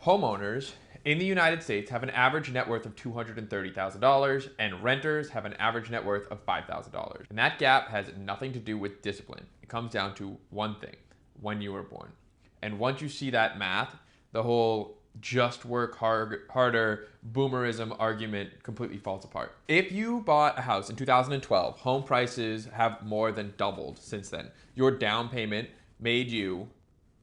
Homeowners in the United States have an average net worth of $230,000 and renters have an average net worth of $5,000. And that gap has nothing to do with discipline. It comes down to one thing: when you were born. And once you see that math, the whole just work harder boomerism argument completely falls apart. If you bought a house in 2012, home prices have more than doubled since then. Your down payment made you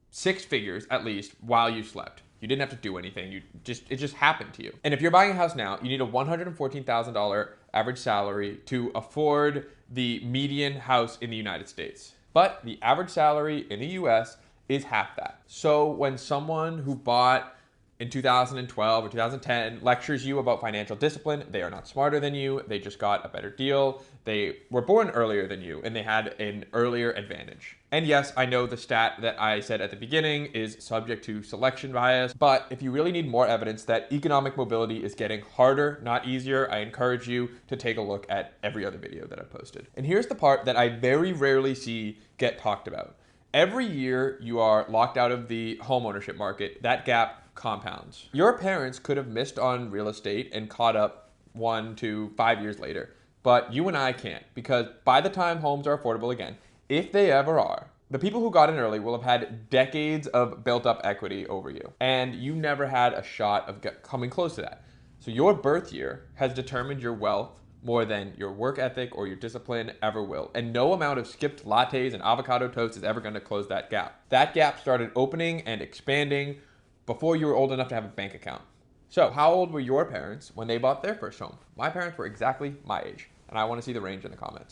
six figures at least while you slept. You didn't have to do anything. It just happened to you. And if you're buying a house now, you need a $114,000 average salary to afford the median house in the United States. But the average salary in the US is half that. So when someone who bought in 2012 or 2010 lectures you about financial discipline, they are not smarter than you. They just got a better deal. They were born earlier than you and they had an earlier advantage. And yes, I know the stat that I said at the beginning is subject to selection bias, but if you really need more evidence that economic mobility is getting harder, not easier, I encourage you to take a look at every other video that I've posted. And here's the part that I very rarely see get talked about. Every year you are locked out of the homeownership market, that gap compounds. Your parents could have missed on real estate and caught up 1 to 5 years later, but you and I can't, because by the time homes are affordable again, if they ever are, the people who got in early will have had decades of built up equity over you, and you never had a shot of coming close to that. So your birth year has determined your wealth more than your work ethic or your discipline ever will. And no amount of skipped lattes and avocado toast is ever going to close that gap. That gap started opening and expanding before you were old enough to have a bank account. So how old were your parents when they bought their first home? My parents were exactly my age, and I want to see the range in the comments.